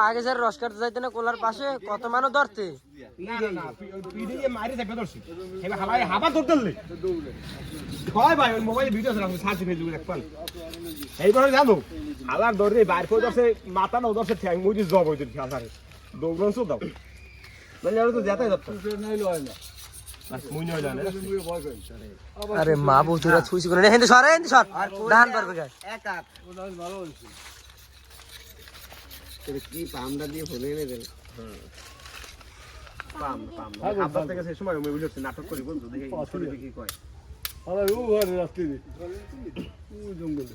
আগে স্যার রস কাটতে যাইতে না কোলার পাশে কত মানুষ ধরতে এইবার জানো হালার ধরে বাইর করে ধরছে মাথা না ধরছে ঠ্যাং মুজি জব হইতে খেলার দৌড়ন দাও নাহলে তো যেতে যাচ্ছে আরে মা বুঝুরা ছুঁইছি করে হেন্দে সর ডান পারবে গায় এক হাত ভালো হইছে কি পামটা দিয়ে ফেলে নেবেন পাম আপনার থেকে সেই সময় আমি বুঝছি নাটক করি বন্ধু দেখি কি কয় আরে ও ঘরে রাস্তা দিয়ে ও জঙ্গলে